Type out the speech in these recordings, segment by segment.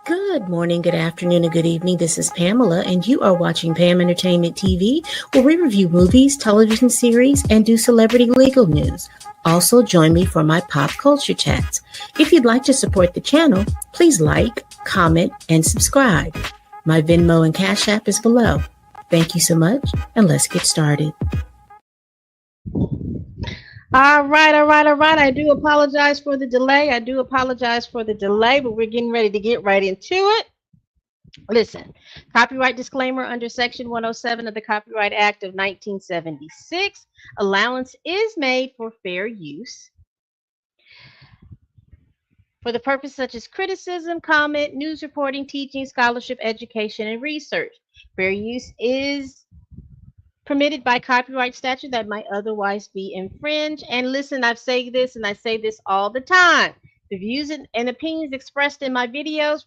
Good morning, good afternoon, and good evening. This is Pamela, and you are watching Pam Entertainment TV, where we review movies, television series, and do celebrity legal news. Also, join me for my pop culture chats. If you'd like to support the channel, please like, comment, and subscribe. My Venmo and Cash App is below. Thank you so much, and let's get started. All right. I do apologize for the delay. But we're getting ready to get right into it. Listen, copyright disclaimer under Section 107 of the Copyright Act of 1976. Allowance is made for fair use for the purpose such as criticism, comment, news reporting, teaching, scholarship, education, and research. Fair use is permitted by copyright statute that might otherwise be infringed. And listen, I say this all the time. The views and opinions expressed in my videos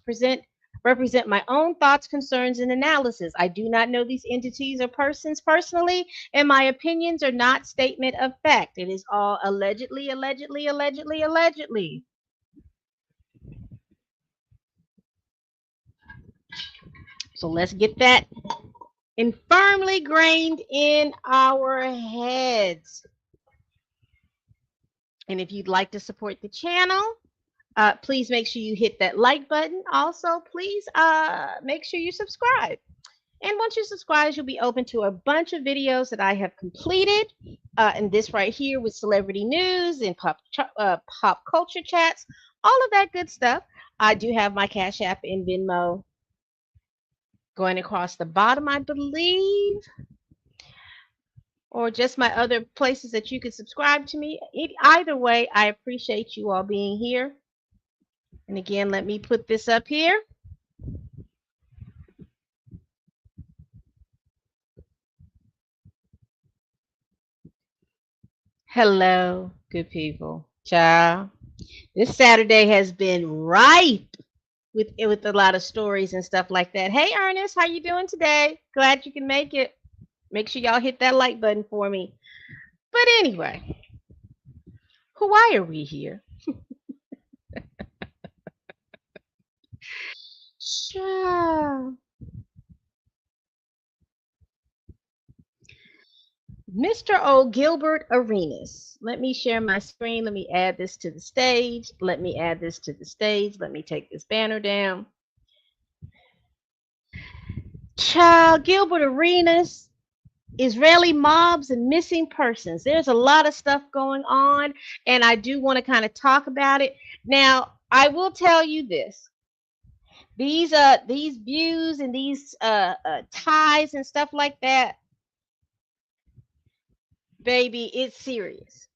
represent my own thoughts, concerns, and analysis. I do not know these entities or persons personally, and my opinions are not statement of fact. It is all allegedly. So let's get that and firmly grained in our heads. And if you'd like to support the channel, please make sure you hit that like button. Also, please make sure you subscribe. And once you subscribe, you'll be open to a bunch of videos that I have completed. And this right here with celebrity news and pop culture chats, all of that good stuff. I do have my Cash App and Venmo going across the bottom, I believe, or just my other places that you can subscribe to me. Either way, I appreciate you all being here. And again, let me put this up here. Hello, good people. Ciao. This Saturday has been ripe with a lot of stories and stuff like that. Hey, Ernest, how you doing today? Glad you can make it. Make sure y'all hit that like button for me. But anyway, why are we here? Ciao. Mr. O. Gilbert Arenas. Let me share my screen. Let me add this to the stage. Let me take this banner down. Child, Gilbert Arenas, Israeli mobs and missing persons. There's a lot of stuff going on, and I do want to kind of talk about it. Now, I will tell you this. These views and these ties and stuff like that, baby, it's serious.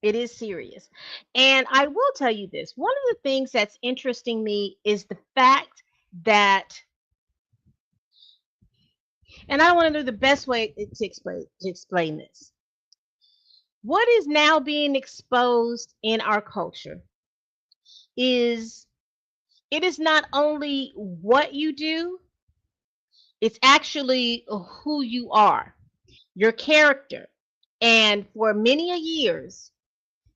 It is serious. And I will tell you this. One of the things that's interesting me is the fact that, and I want to know the best way to explain this. What is now being exposed in our culture is it is not only what you do, it's actually who you are, your character. And for many years,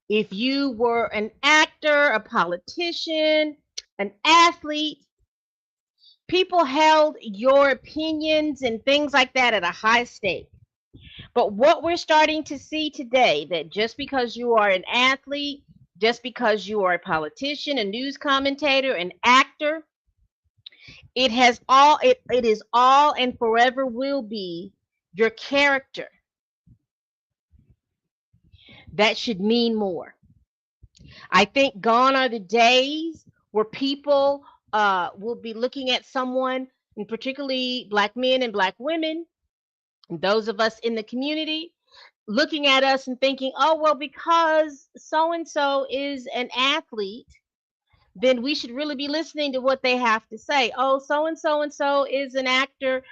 if you were an actor, a politician, an athlete, people held your opinions and things like that at a high stake. But what we're starting to see today, that just because you are an athlete, just because you are a politician, a news commentator, an actor, it is all and forever will be your character. That should mean more. I think gone are the days where people will be looking at someone, and particularly Black men and Black women, and those of us in the community, looking at us and thinking, oh, well, because so-and-so is an athlete, then we should really be listening to what they have to say. Oh, so-and-so is an actor.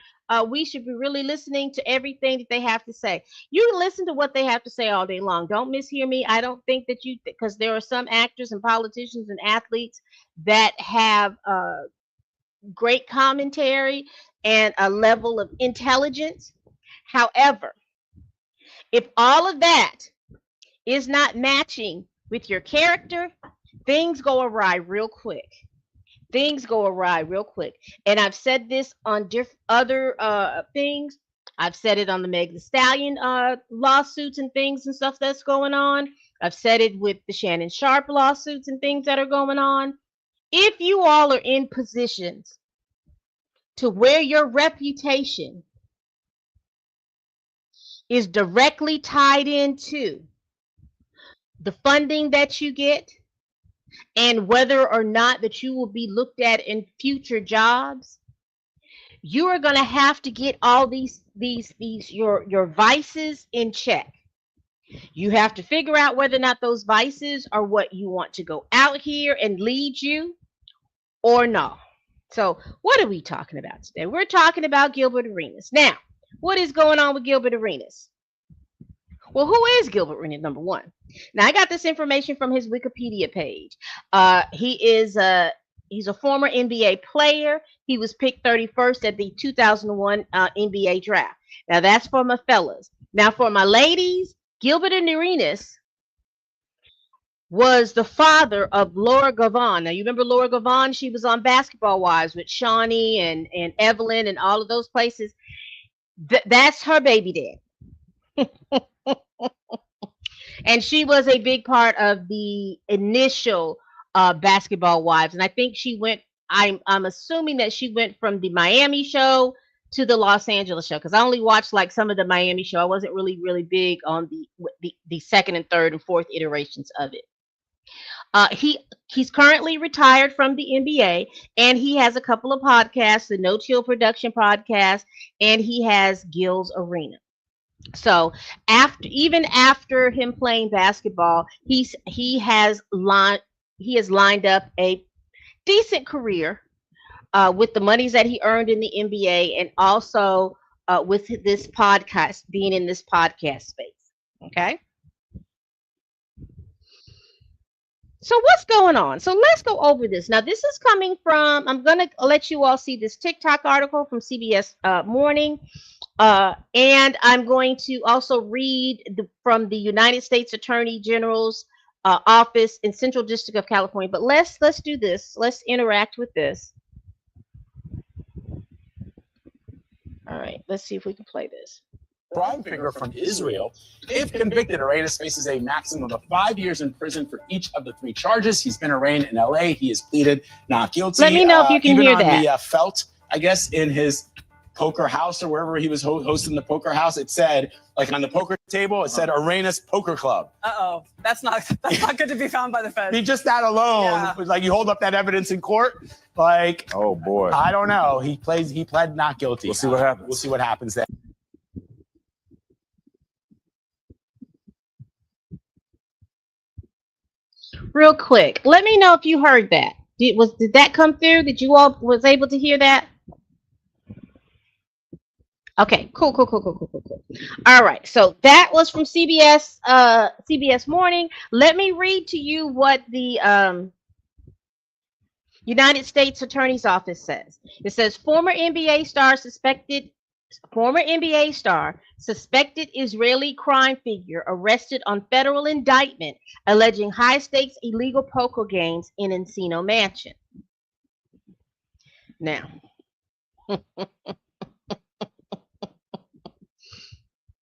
We should be really listening to everything that they have to say. You can listen to what they have to say all day long. Don't mishear me. I don't think that because there are some actors and politicians and athletes that have great commentary and a level of intelligence. However, if all of that is not matching with your character, things go awry real quick. things go awry real quick. And I've said this on other things. I've said it on the Meg Thee Stallion lawsuits and things and stuff that's going on. I've said it with the Shannon Sharp lawsuits and things that are going on. If you all are in positions to where your reputation is directly tied into the funding that you get and whether or not that you will be looked at in future jobs, you are going to have to get all these your vices in check. You have to figure out whether or not those vices are what you want to go out here and lead you or not. So what are we talking about today? We're talking about Gilbert Arenas. Now, what is going on with Gilbert Arenas? Well, who is Gilbert Arenas, number one? Now, I got this information from his Wikipedia page. He's a former NBA player. He was picked 31st at the 2001 NBA draft. Now, that's for my fellas. Now, for my ladies, Gilbert Arenas was the father of Laura Gavon. Now, you remember Laura Gavon? She was on Basketball Wives with Shawnee and Evelyn and all of those places. That's her baby dad. And she was a big part of the initial Basketball Wives. And I think she went, I'm assuming that she went from the Miami show to the Los Angeles show, because I only watched like some of the Miami show. I wasn't really big on the second and third and fourth iterations of it. He's currently retired from the NBA, and he has a couple of podcasts, the No Chill Production podcast, and he has Gil's Arena. So even after him playing basketball, he has lined up a decent career with the monies that he earned in the NBA, and also with this podcast, being in this podcast space. Okay. So what's going on? So let's go over this. Now, this is coming from, I'm going to let you all see this TikTok article from CBS Morning. And I'm going to also read from the United States Attorney General's office in Central District of California. But let's do this. Let's interact with this. All right, let's see if we can play this. Crime figure from Israel. If convicted, Arenas faces a maximum of 5 years in prison for each of the 3 charges. He's been arraigned in LA. He has pleaded not guilty. Let me know if you can hear that. Even on the felt, I guess, in his poker house or wherever he was hosting the poker house, it said, like on the poker table, it said Arenas Poker Club. Uh-oh. That's not good to be found by the feds. Just that alone was like, you hold up that evidence in court, like, oh boy, I don't know. He pled not guilty. We'll see what happens. We'll see what happens there. Real quick, let me know if you heard that. Did that come through? Did you all was able to hear that? Okay, cool. All right, so that was from CBS Morning. Let me read to you what the United States Attorney's Office says. It says former NBA suspected Israeli crime figure arrested on federal indictment alleging high-stakes illegal poker games in Encino Mansion. Now,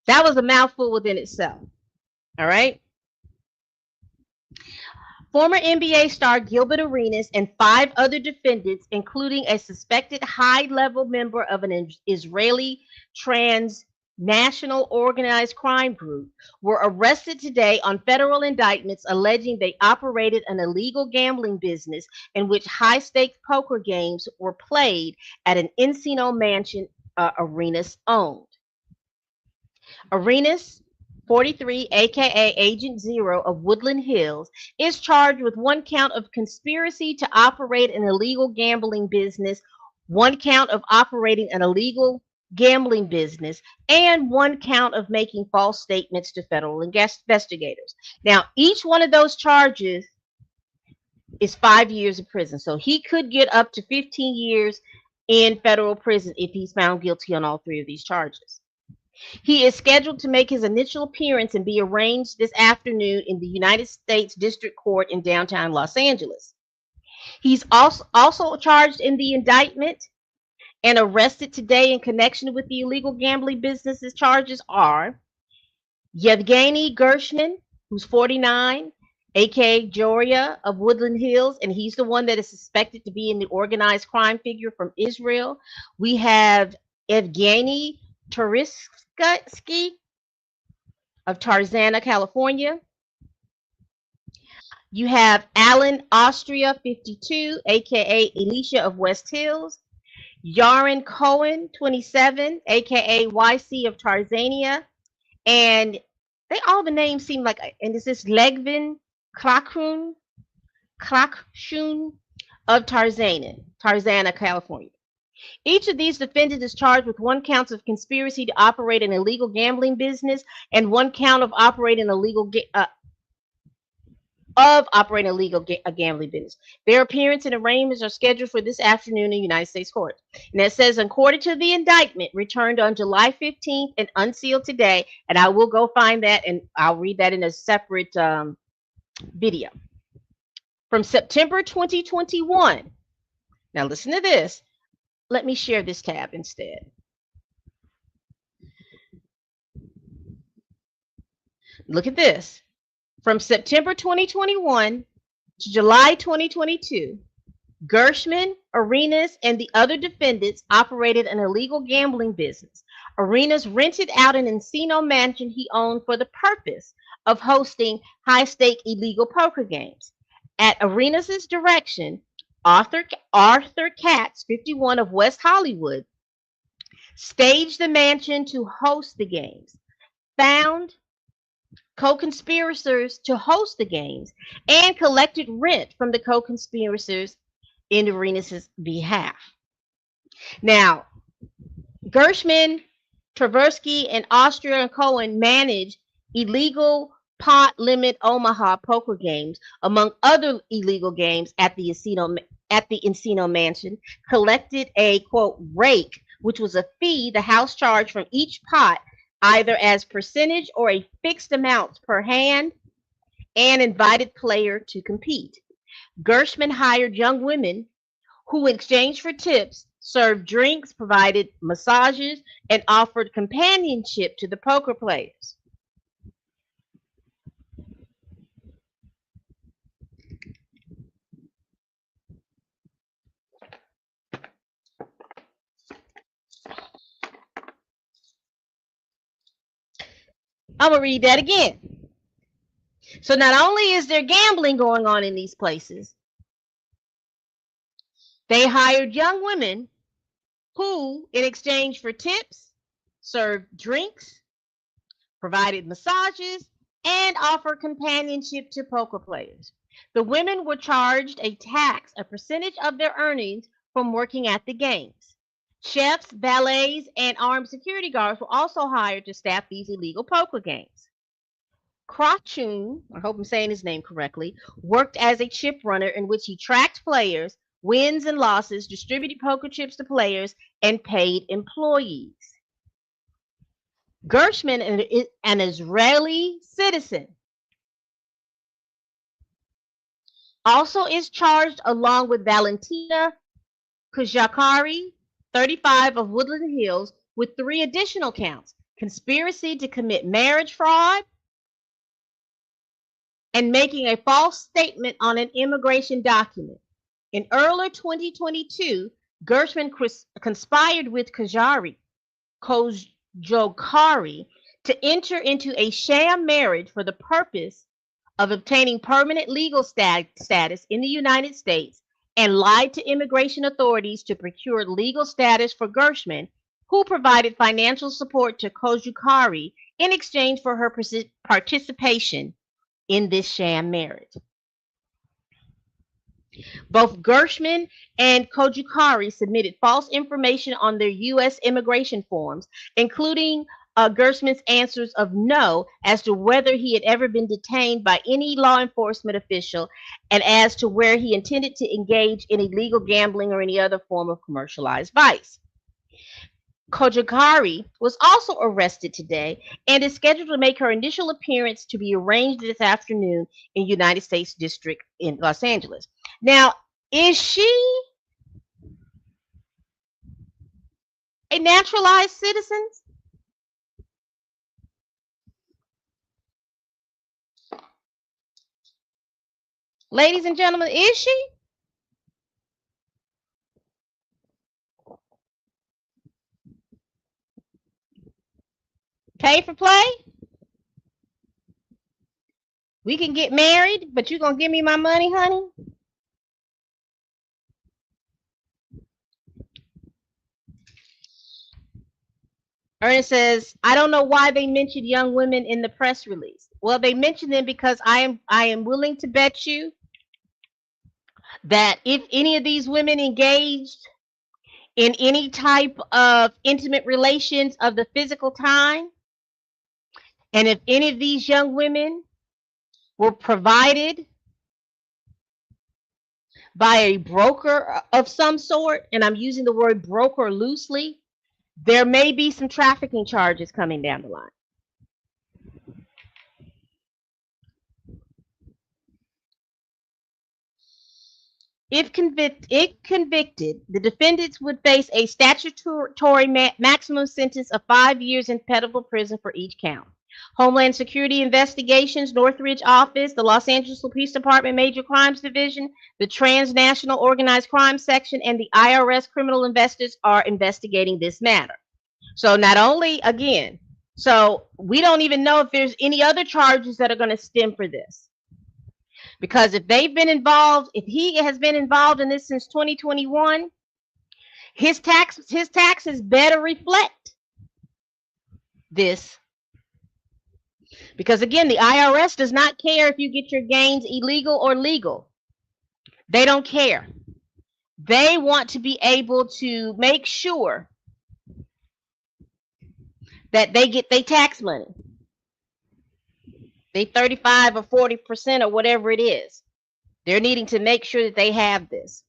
that was a mouthful within itself. All right. Former NBA star Gilbert Arenas and 5 other defendants, including a suspected high-level member of an Israeli transnational organized crime group, were arrested today on federal indictments alleging they operated an illegal gambling business in which high-stakes poker games were played at an Encino Mansion Arenas owned. Arenas, 43, aka Agent Zero of Woodland Hills, is charged with 1 count of conspiracy to operate an illegal gambling business, 1 count of operating an illegal gambling business, and 1 count of making false statements to federal investigators. Now, each one of those charges is 5 years in prison. So he could get up to 15 years in federal prison if he's found guilty on all 3 of these charges. He is scheduled to make his initial appearance and be arraigned this afternoon in the United States District Court in downtown Los Angeles. He's also charged in the indictment and arrested today in connection with the illegal gambling businesses. Charges are Yevgeny Gershman, who's 49, aka Joria of Woodland Hills, and he's the one that is suspected to be in the organized crime figure from Israel. We have Evgeny Turisky of Tarzana, California. You have Alan Austria, 52, aka Alicia of West Hills. Yaren Cohen, 27, aka YC of Tarzania. And all the names seem like, and is this Legvin Klakshun of Tarzana, California. Each of these defendants is charged with one count of conspiracy to operate an illegal gambling business and one count of operating a gambling business. Their appearance and arraignments are scheduled for this afternoon in United States court. And it says, according to the indictment, returned on July 15th and unsealed today. And I will go find that and I'll read that in a separate video. From September 2021. Now listen to this. Let me share this tab instead. Look at this. From September 2021 to July 2022, Gershman, Arenas, and the other defendants operated an illegal gambling business. Arenas rented out an Encino mansion he owned for the purpose of hosting high-stake illegal poker games. At Arenas' direction, Arthur Katz, 51 of West Hollywood, staged the mansion to host the games, found co-conspirators to host the games, and collected rent from the co-conspirators in Arenas' behalf. Now, Gershman, Tversky, and Austria and Cohen managed illegal pot limit Omaha poker games, among other illegal games at the Encino Mansion, collected a, quote, rake, which was a fee the house charged from each pot, either as percentage or a fixed amount per hand, and invited player to compete. Gershman hired young women who, in exchange for tips, served drinks, provided massages, and offered companionship to the poker players. I'm going to read that again. So not only is there gambling going on in these places, they hired young women who, in exchange for tips, served drinks, provided massages, and offered companionship to poker players. The women were charged a percentage of their earnings from working at the games. Chefs, valets, and armed security guards were also hired to staff these illegal poker games. Krachun, I hope I'm saying his name correctly, worked as a chip runner in which he tracked players, wins and losses, distributed poker chips to players, and paid employees. Gershman, an Israeli citizen, also is charged along with Valentina Kujakari, 35 of Woodland Hills, with 3 additional counts: conspiracy to commit marriage fraud and making a false statement on an immigration document. In early 2022, Gershman conspired with Kojokari to enter into a sham marriage for the purpose of obtaining permanent legal status in the United States, and lied to immigration authorities to procure legal status for Gershman, who provided financial support to Kojokari in exchange for her participation in this sham marriage. Both Gershman and Kojokari submitted false information on their U.S. immigration forms, including Gershman's answers of no as to whether he had ever been detained by any law enforcement official, and as to where he intended to engage in illegal gambling or any other form of commercialized vice. Kojokari was also arrested today and is scheduled to make her initial appearance to be arraigned this afternoon in United States District in Los Angeles. Now, Is she a naturalized citizen? Ladies and gentlemen, is she? Pay for play? We can get married, but you gonna give me my money, honey? Ernest says, I don't know why they mentioned young women in the press release. Well, they mentioned them because I am willing to bet you that if any of these women engaged in any type of intimate relations of the physical kind, and if any of these young women were provided by a broker of some sort, and I'm using the word broker loosely, there may be some trafficking charges coming down the line. If convicted, the defendants would face a statutory maximum sentence of 5 years in federal prison for each count. Homeland Security Investigations, Northridge Office, the Los Angeles Police Department Major Crimes Division, the Transnational Organized Crime Section, and the IRS criminal investigators are investigating this matter. So not only, again, so we don't even know if there's any other charges that are going to stem for this. Because if they've been involved, if he has been involved in this since 2021, his taxes better reflect this. Because again, the IRS does not care if you get your gains illegal or legal. They don't care. They want to be able to make sure that they get their tax money. They 35 or 40% or whatever it is. They're needing to make sure that they have this.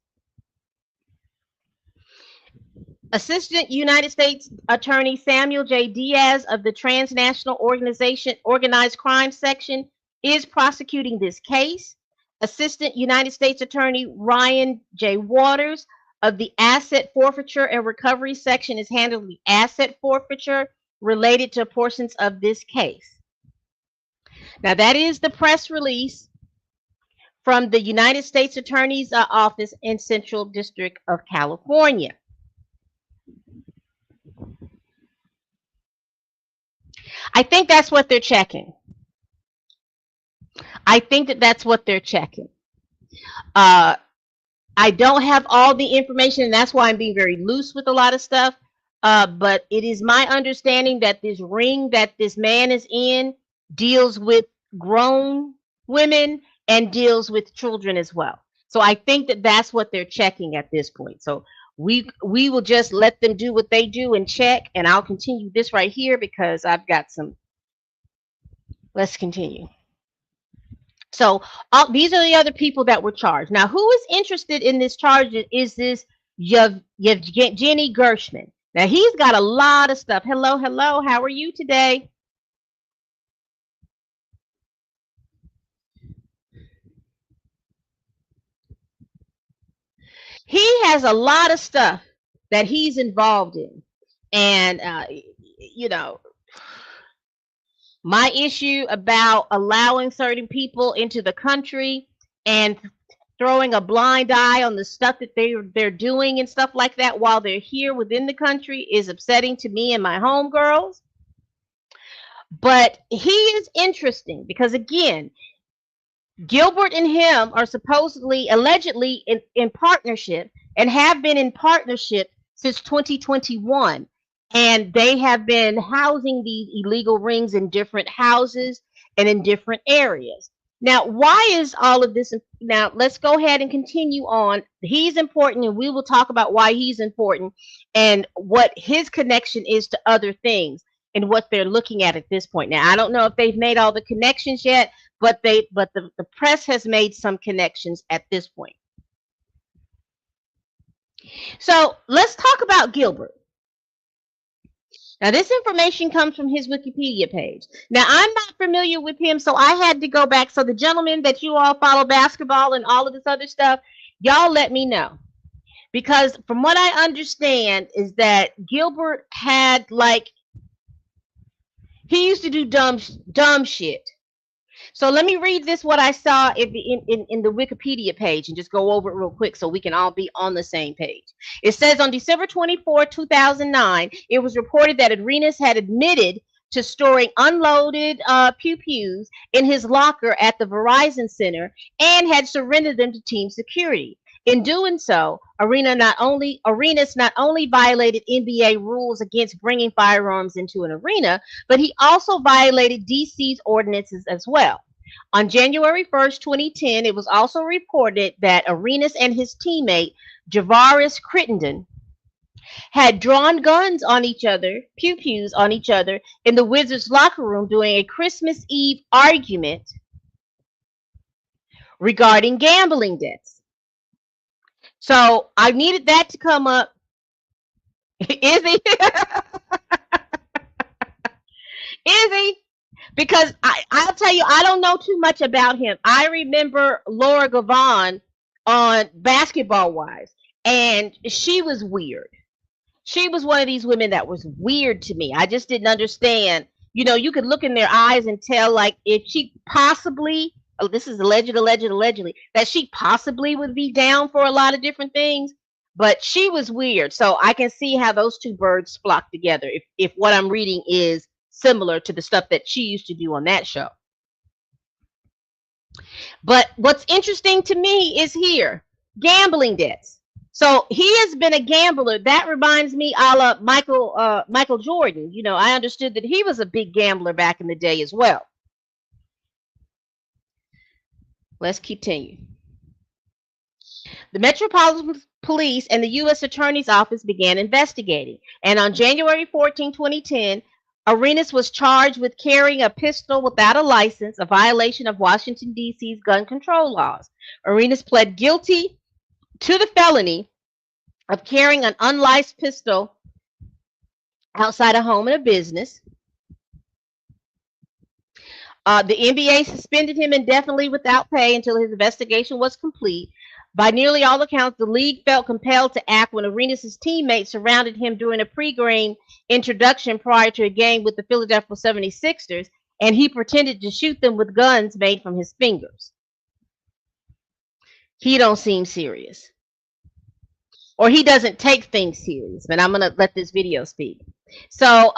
Assistant United States Attorney Samuel J. Diaz of the Transnational Organized Crime Section is prosecuting this case. Assistant United States Attorney Ryan J. Waters of the Asset Forfeiture and Recovery Section is handling the asset forfeiture related to portions of this case. Now, that is the press release from the United States Attorney's Office in Central District of California. I think that's what they're checking. I think that that's what they're checking. I don't have all the information, and that's why I'm being very loose with a lot of stuff. But it is my understanding that this ring that this man is in deals with grown women and deals with children as well. So I think that that's what they're checking at this point. So we will just let them do what they do and check, and I'll continue this right here because I've got some. Let's continue. So these are the other people that were charged. Now, who is interested in this charge is this Yevgeny Gershman. Now, he's got a lot of stuff. Hello, hello. How are you today? He has a lot of stuff that he's involved in. And, you know, my issue about allowing certain people into the country and throwing a blind eye on the stuff that they're doing and stuff like that while they're here within the country is upsetting to me and my homegirls. But he is interesting because, again, Gilbert and him are supposedly, allegedly in partnership and have been in partnership since 2021. And they have been housing these illegal rings in different houses and in different areas. Now, why is all of this? Now, let's go ahead and continue on. He's important, and we will talk about why he's important and what his connection is to other things and what they're looking at this point. Now, I don't know if they've made all the connections yet, but the press has made some connections at this point. So let's talk about Gilbert. Now, this information comes from his Wikipedia page. Now, I'm not familiar with him, so I had to go back. So the gentleman that you all follow basketball and all of this other stuff, Y'all let me know. Because from what I understand is that Gilbert had he used to do dumb shit. So let me read this what I saw in the Wikipedia page and just go over it real quick so we can all be on the same page. It says on December 24, 2009, it was reported that Arenas had admitted to storing unloaded pew-pews in his locker at the Verizon Center and had surrendered them to team security. In doing so, Arenas not only violated NBA rules against bringing firearms into an arena, but he also violated DC's ordinances as well. On January 1st, 2010, it was also reported that Arenas and his teammate, Javaris Crittenden, had drawn guns on each other, pew-pews on each other, in the Wizards locker room during a Christmas Eve argument regarding gambling debts. So I needed that to come up. Is he? Is he? Because I'll tell you, I don't know too much about him. I remember Laura Gavon on Basketball Wives, and she was weird. She was one of these women that was weird to me. I just didn't understand. You know, you could look in their eyes and tell, like, if she possibly, oh, this is allegedly, that she possibly would be down for a lot of different things. But she was weird. So I can see how those two birds flock together if what I'm reading is similar to the stuff that she used to do on that show. But what's interesting to me is here, gambling debts. So he has been a gambler. That reminds me a la Michael Jordan. You know, I understood that he was a big gambler back in the day as well. Let's continue. The Metropolitan Police and the U.S. Attorney's Office began investigating. And on January 14, 2010, Arenas was charged with carrying a pistol without a license, a violation of Washington, D.C.'s gun control laws. Arenas pled guilty to the felony of carrying an unlicensed pistol outside a home and a business. The NBA suspended him indefinitely without pay until his investigation was complete. By nearly all accounts, the league felt compelled to act when Arenas' teammates surrounded him during a pre-game introduction prior to a game with the Philadelphia 76ers, and he pretended to shoot them with guns made from his fingers. He don't seem serious. Or he doesn't take things serious, but I'm going to let this video speak. So,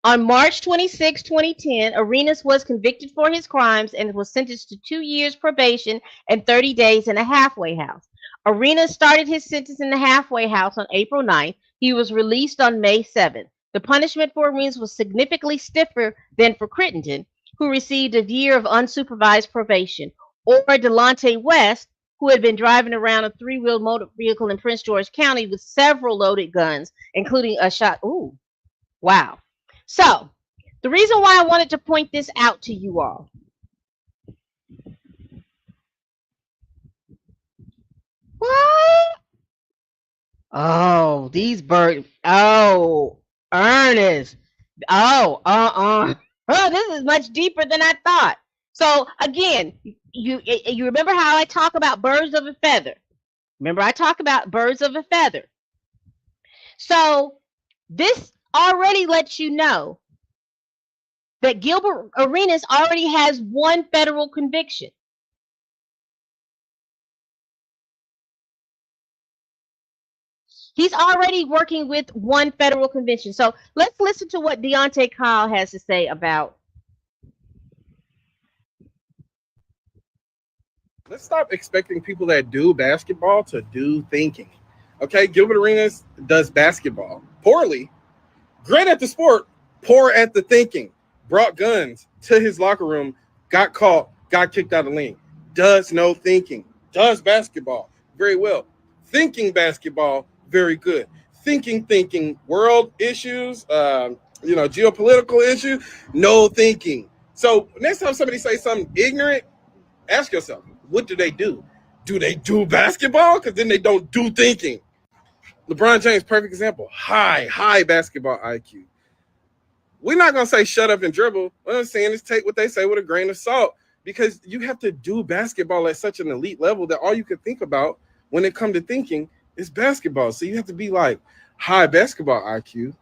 on March 26, 2010, Arenas was convicted for his crimes and was sentenced to 2 years probation and 30 days in a halfway house. Arenas started his sentence in the halfway house on April 9th. He was released on May 7th. The punishment for Arenas was significantly stiffer than for Crittenden, who received a year of unsupervised probation, or Delonte West, who had been driving around a three-wheeled motor vehicle in Prince George County with several loaded guns, including a shot. Ooh, wow. So, the reason why I wanted to point this out to you all. What? Oh, these birds. Oh, Ernest. Oh, Oh, this is much deeper than I thought. So, again, you remember how I talk about birds of a feather? Remember I talk about birds of a feather. So, this already lets you know that Gilbert Arenas already has one federal conviction. He's already working with one federal conviction. So let's listen to what Deontay Kyle has to say about. Let's stop expecting people that do basketball to do thinking. Okay, Gilbert Arenas does basketball poorly, great at the sport, poor at the thinking. Brought guns to his locker room, got caught, got kicked out of the league. Does no thinking. Does basketball very well. Thinking basketball very good. Thinking world issues, geopolitical issues, no thinking. So next time somebody says something ignorant, ask yourself, what do they do? Do they do basketball? Because then they don't do thinking. LeBron James, perfect example. High basketball IQ. We're not going to say shut up and dribble. What I'm saying is take what they say with a grain of salt, because you have to do basketball at such an elite level that all you can think about when it comes to thinking is basketball. So you have to be like high basketball IQ,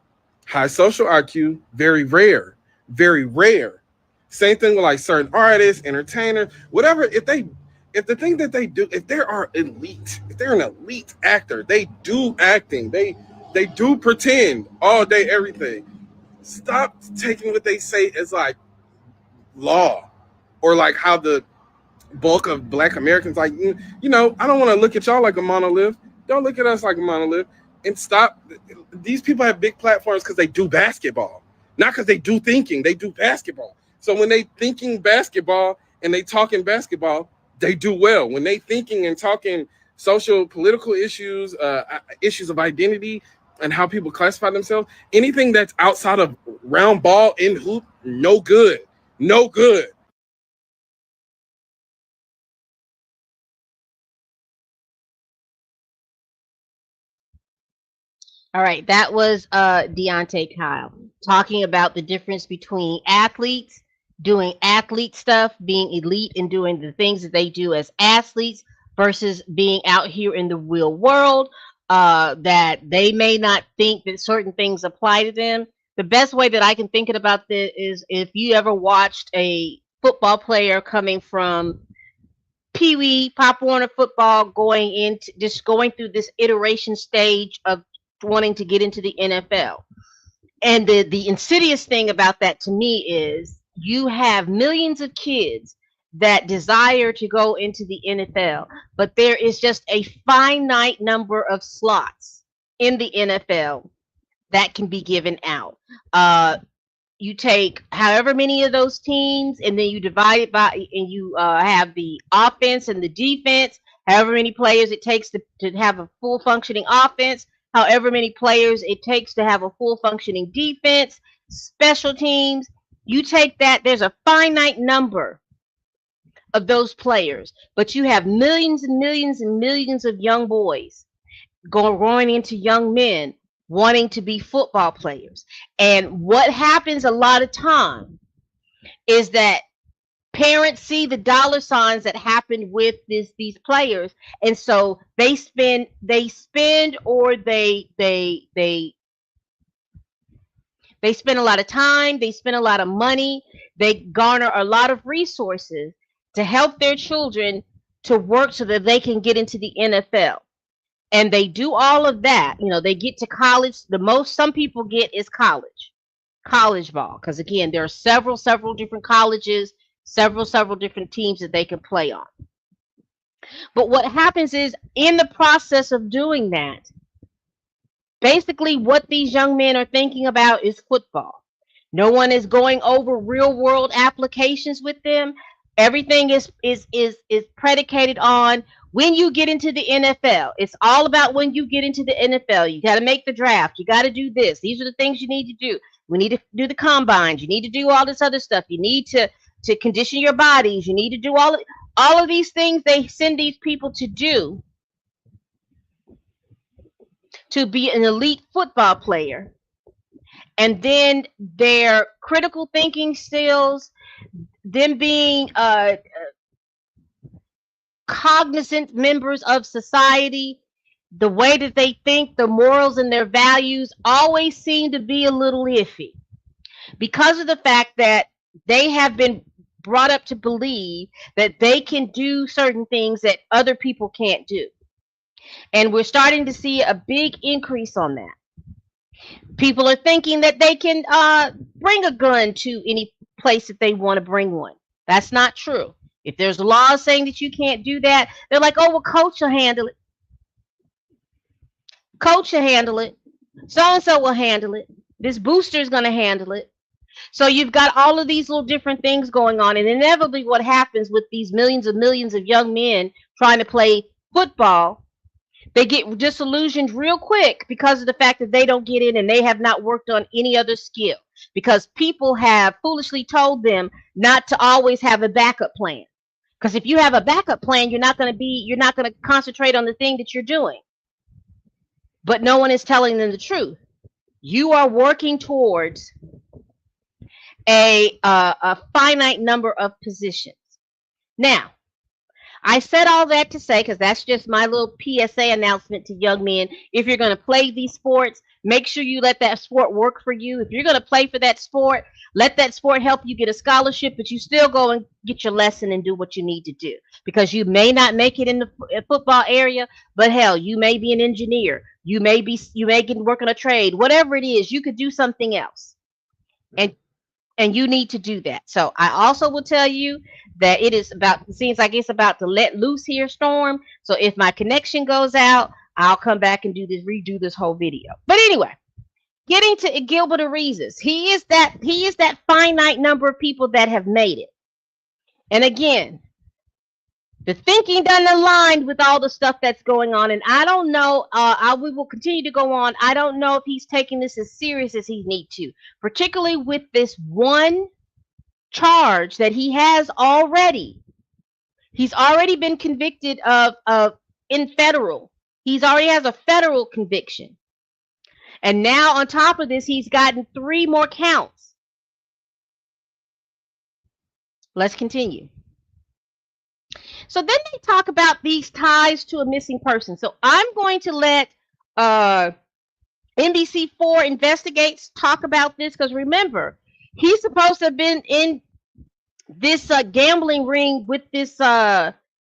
high social IQ, very rare, very rare. Same thing with like certain artists, entertainers, whatever. If the thing that they do, if they are elite, if they're an elite actor, they do acting, they do pretend all day, everything. Stop taking what they say as like law, or like how the bulk of Black Americans, like, I don't want to look at y'all like a monolith. Don't look at us like a monolith. And stop. These people have big platforms because they do basketball, not because they do thinking. They do basketball. So when they thinking basketball and they talking basketball, they do well. When they thinking and talking social, political issues, issues of identity and how people classify themselves, anything that's outside of round ball in hoop, no good. No good. All right, that was Deontay Kyle talking about the difference between athletes doing athlete stuff, being elite and doing the things that they do as athletes versus being out here in the real world, that they may not think that certain things apply to them. The best way that I can think about this is if you ever watched a football player coming from Pee Wee, Pop Warner football, going through this iteration stage of wanting to get into the NFL. And the insidious thing about that to me is you have millions of kids that desire to go into the NFL, but there is just a finite number of slots in the NFL that can be given out. You take however many of those teams and then you divide it by, and you have the offense and the defense, however many players it takes to have a full functioning offense, however many players it takes to have a full functioning defense, special teams. You take that, there's a finite number of those players, but you have millions and millions and millions of young boys growing into young men wanting to be football players. And what happens a lot of time is that parents see the dollar signs that happen with these players, and so they spend or they spend a lot of time, they spend a lot of money, they garner a lot of resources to help their children to work so that they can get into the NFL. And they do all of that. They get to college. The most some people get is college ball. Because again, there are several different colleges, several different teams that they can play on. But what happens is in the process of doing that, basically what these young men are thinking about is football. No one is going over real world applications with them. Everything is predicated on when you get into the NFL. It's all about when you get into the NFL. You got to make the draft. You got to do this. These are the things you need to do. We need to do the combines. You need to do all this other stuff. You need to condition your bodies. You need to do all of these things they send these people to do to be an elite football player. And then their critical thinking skills, them being cognizant members of society, the way that they think, the morals and their values always seem to be a little iffy because of the fact that they have been brought up to believe that they can do certain things that other people can't do. And we're starting to see a big increase on that. People are thinking that they can bring a gun to any place that they want to bring one. That's not true. If there's laws saying that you can't do that, they're like, oh, well, coach will handle it. Coach will handle it. So-and-so will handle it. This booster is going to handle it. So you've got all of these little different things going on. And inevitably what happens with these millions of young men trying to play football, they get disillusioned real quick because of the fact that they don't get in and they have not worked on any other skill. Because people have foolishly told them not to always have a backup plan. Because if you have a backup plan, you're not going to concentrate on the thing that you're doing. But no one is telling them the truth. You are working towards a finite number of positions. Now, I said all that to say, because that's just my little PSA announcement to young men. If you're going to play these sports, make sure you let that sport work for you. If you're going to play for that sport, let that sport help you get a scholarship, but you still go and get your lesson and do what you need to do. Because you may not make it in the football area, but hell, you may be an engineer. You may get work on a trade. Whatever it is, you could do something else. And you need to do that. So I also will tell you that it seems like it's about to let loose here, Storm. So if my connection goes out, I'll come back and redo this whole video. But anyway, getting to Gilbert Arenas, he is that finite number of people that have made it. And again, the thinking doesn't align with all the stuff that's going on. And I don't know, we will continue to go on. I don't know if he's taking this as serious as he needs to, particularly with this one charge that he has already. He's already been convicted in federal. He's already has a federal conviction. And now on top of this, he's gotten 3 more counts. Let's continue. So then they talk about these ties to a missing person. So I'm going to let NBC4 Investigates talk about this, because remember, he's supposed to have been in this gambling ring with this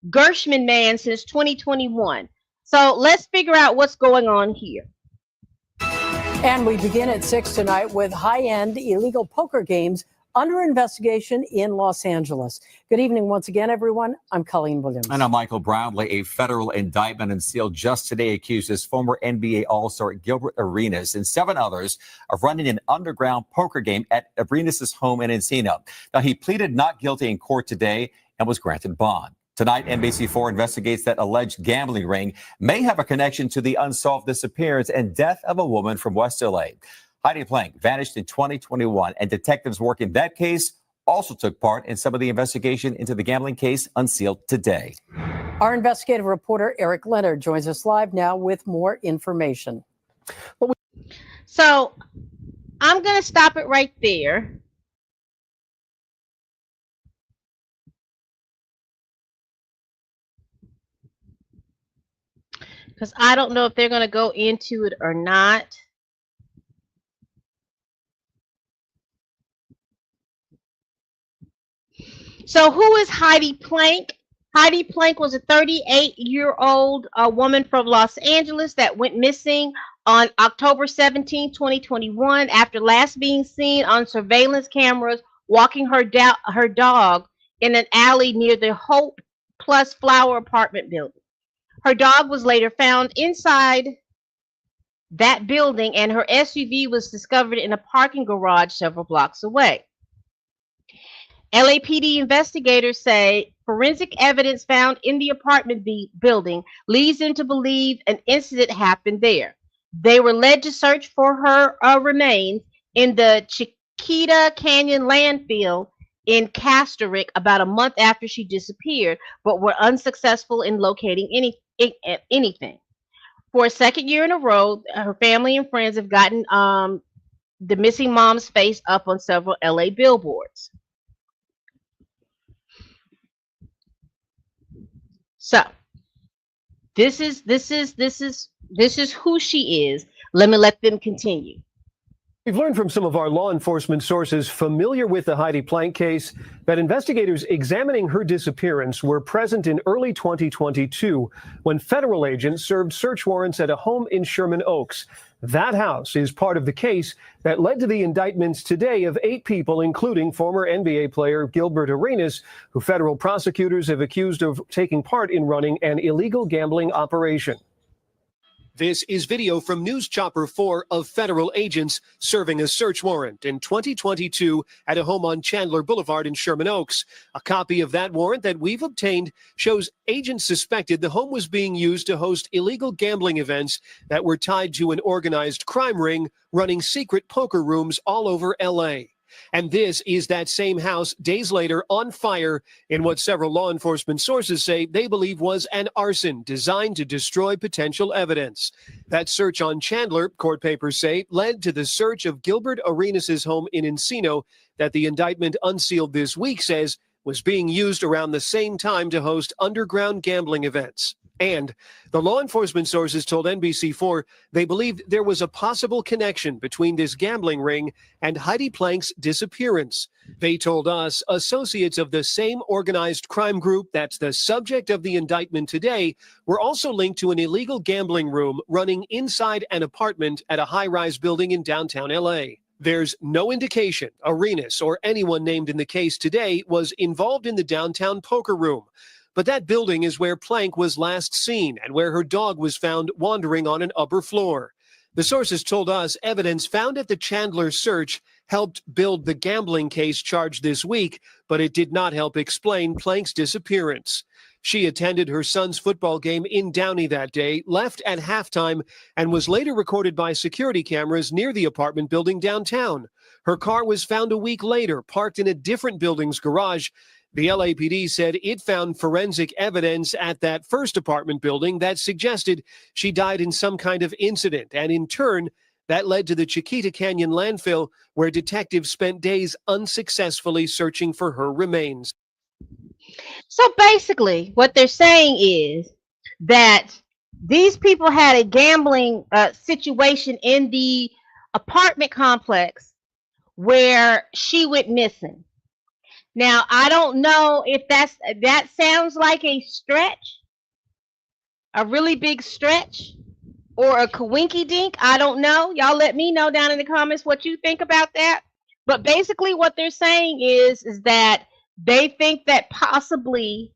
Gershman man since 2021. So let's figure out what's going on here. And we begin at 6 tonight with high-end illegal poker games under investigation in Los Angeles. Good evening once again, everyone. I'm Colleen Williams. And I'm Michael Brownlee. A federal indictment unsealed just today accuses former NBA All-Star Gilbert Arenas and 7 others of running an underground poker game at Arenas' home in Encino. Now, he pleaded not guilty in court today and was granted bond. Tonight, NBC4 investigates that alleged gambling ring may have a connection to the unsolved disappearance and death of a woman from West LA. Heidi Plank vanished in 2021, and detectives working that case also took part in some of the investigation into the gambling case unsealed today. Our investigative reporter, Eric Leonard, joins us live now with more information. So I'm going to stop it right there. Because I don't know if they're going to go into it or not. So who is Heidi Plank? Heidi Plank was a 38-year-old woman from Los Angeles that went missing on October 17, 2021, after last being seen on surveillance cameras walking her dog in an alley near the Hope Plus Flower apartment building. Her dog was later found inside that building, and her SUV was discovered in a parking garage several blocks away. LAPD investigators say forensic evidence found in the apartment building leads them to believe an incident happened there. They were led to search for her remains in the Chiquita Canyon landfill in Castoric about a month after she disappeared, but were unsuccessful in locating anything. For a second year in a row, her family and friends have gotten the missing mom's face up on several LA billboards. So this is who she is. Let them continue. We've learned from some of our law enforcement sources familiar with the Heidi Plank case that investigators examining her disappearance were present in early 2022 when federal agents served search warrants at a home in Sherman Oaks. That house is part of the case that led to the indictments today of 8 people, including former NBA player Gilbert Arenas, who federal prosecutors have accused of taking part in running an illegal gambling operation. This is video from News Chopper 4 of federal agents serving a search warrant in 2022 at a home on Chandler Boulevard in Sherman Oaks. A copy of that warrant that we've obtained shows agents suspected the home was being used to host illegal gambling events that were tied to an organized crime ring running secret poker rooms all over LA. And this is that same house days later on fire in what several law enforcement sources say they believe was an arson designed to destroy potential evidence. That search on Chandler, court papers say, led to the search of Gilbert Arenas' home in Encino that the indictment unsealed this week says was being used around the same time to host underground gambling events. And the law enforcement sources told NBC4 they believed there was a possible connection between this gambling ring and Heidi Plank's disappearance. They told us associates of the same organized crime group that's the subject of the indictment today were also linked to an illegal gambling room running inside an apartment at a high-rise building in downtown LA. There's no indication Arenas or anyone named in the case today was involved in the downtown poker room. But that building is where Plank was last seen and where her dog was found wandering on an upper floor. The sources told us evidence found at the Chandler search helped build the gambling case charged this week, but it did not help explain Plank's disappearance. She attended her son's football game in Downey that day, left at halftime, and was later recorded by security cameras near the apartment building downtown. Her car was found a week later, parked in a different building's garage. The LAPD said it found forensic evidence at that first apartment building that suggested she died in some kind of incident, and in turn, that led to the Chiquita Canyon landfill, where detectives spent days unsuccessfully searching for her remains. So basically, what they're saying is that these people had a gambling situation in the apartment complex where she went missing. Now, I don't know if that sounds like a stretch, a really big stretch, or a coinky dink. I don't know. Y'all let me know down in the comments what you think about that. But basically what they're saying is that they think that possibly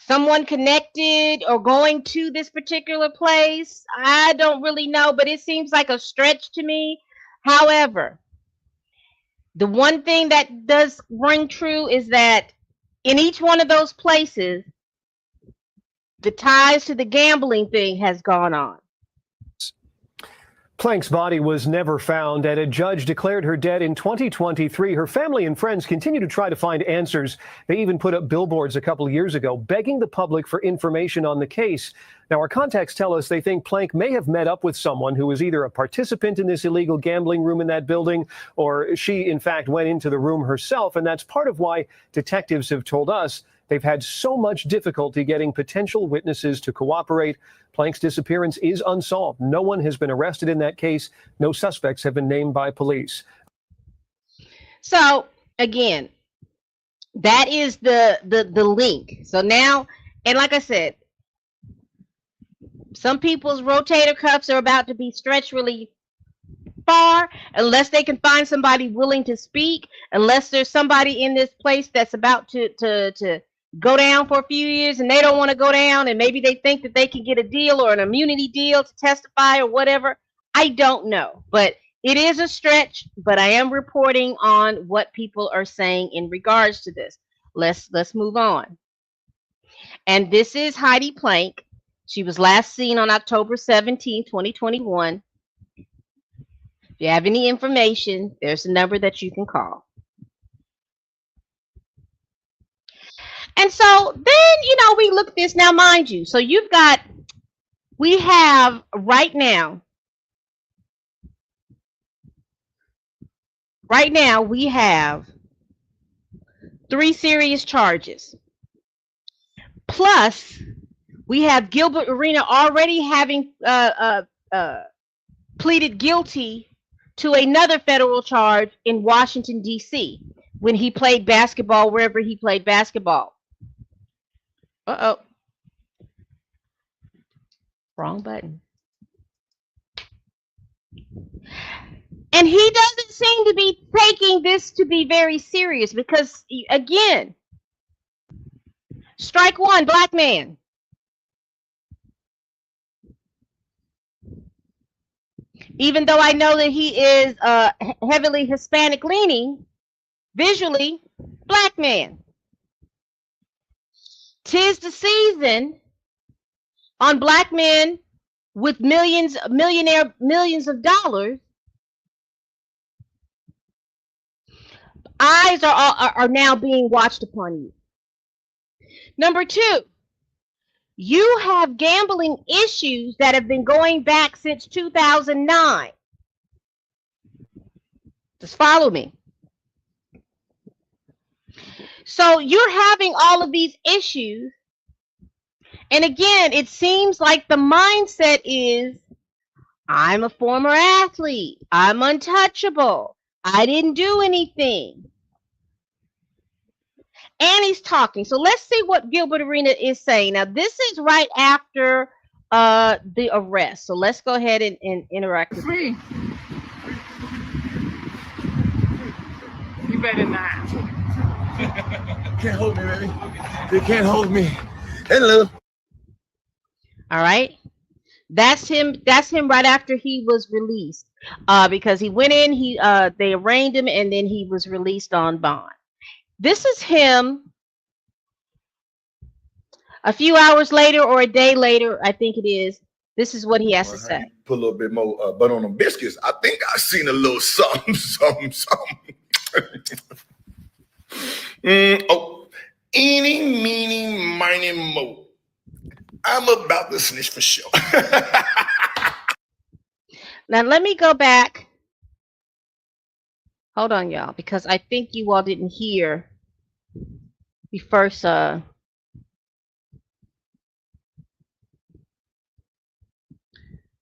someone connected or going to this particular place. I don't really know, but it seems like a stretch to me. However, the one thing that does ring true is that in each one of those places, the ties to the gambling thing has gone on. Plank's body was never found, and a judge declared her dead in 2023. Her family and friends continue to try to find answers. They even put up billboards a couple of years ago begging the public for information on the case. Now, our contacts tell us they think Plank may have met up with someone who was either a participant in this illegal gambling room in that building, or she, in fact, went into the room herself. And that's part of why detectives have told us they've had so much difficulty getting potential witnesses to cooperate. Plank's disappearance is unsolved. No one has been arrested in that case. No suspects have been named by police. So, again, that is the link. So now, and like I said, some people's rotator cuffs are about to be stretched really far, unless they can find somebody willing to speak, unless there's somebody in this place that's about to go down for a few years and they don't want to go down, and maybe they think that they can get a deal or an immunity deal to testify or whatever. I don't know, but it is a stretch, but I am reporting on what people are saying in regards to this. Let's move on. And this is Heidi Plank. She was last seen on October 17, 2021. If you have any information, there's a number that you can call. And so then, we look at this now, mind you. So we have right now we have 3 serious charges. Plus, we have Gilbert Arenas already having pleaded guilty to another federal charge in Washington, D.C. when he played basketball, wherever he played basketball. Uh-oh. Wrong button. And he doesn't seem to be taking this to be very serious because, again, strike one, black man. Even though I know that he is heavily Hispanic leaning, visually, black man. 'Tis the season on black men with millions of dollars. Eyes are now being watched upon you. Number 2, you have gambling issues that have been going back since 2009. Just follow me. So you're having all of these issues. And again, it seems like the mindset is, I'm a former athlete. I'm untouchable. I didn't do anything. And he's talking. So let's see what Gilbert Arenas is saying. Now, this is right after the arrest. So let's go ahead and interact with Free. You better not. Can't hold me, baby. They can't hold me. Hello. All right. That's him right after he was released. Because he went in, they arraigned him, and then he was released on bond. This is him a few hours later or a day later, I think it is. This is what he has to say. Put a little bit more butter on them biscuits. I think I seen a little something, something. Eeny, meeny, miny, mo. I'm about to snitch for sure. Now, let me go back. Hold on, y'all, because I think you all didn't hear the first. Oh,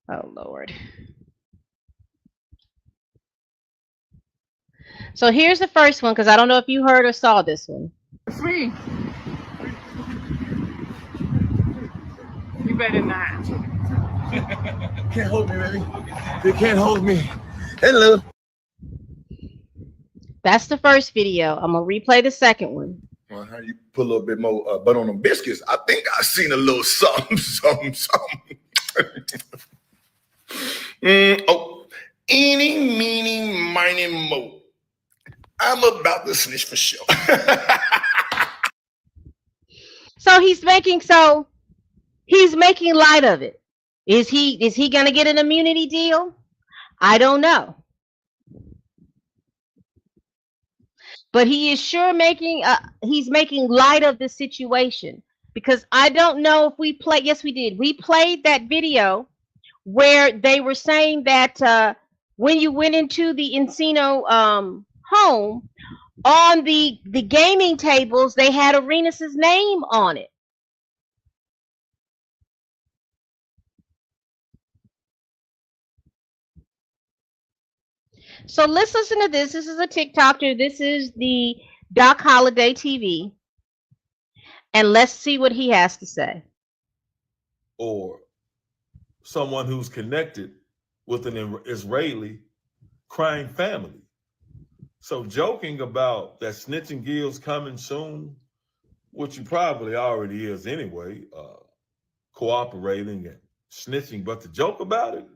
Lord. So here's the first one, because I don't know if you heard or saw this one. Free. You better not. Can't hold me, baby. They can't hold me. Hello. That's the first video. I'm going to replay the second one. Well, how you put a little bit more butter on them biscuits? I think I seen a little something, something. Eeny, meeny, miny, mo. I'm about to snitch for sure. So he's making light of it. Is he going to get an immunity deal? I don't know. But he is sure he's making light of the situation, because I don't know if we played. Yes, we did. We played that video where they were saying that when you went into the Encino home, on the gaming tables, they had Arenas's name on it. So let's listen to this. This is a TikToker. This is the Doc Holiday TV. And let's see what he has to say. Or someone who's connected with an Israeli crime family. So joking about that snitching Gil's coming soon, which he probably already is anyway, cooperating and snitching, but to joke about it.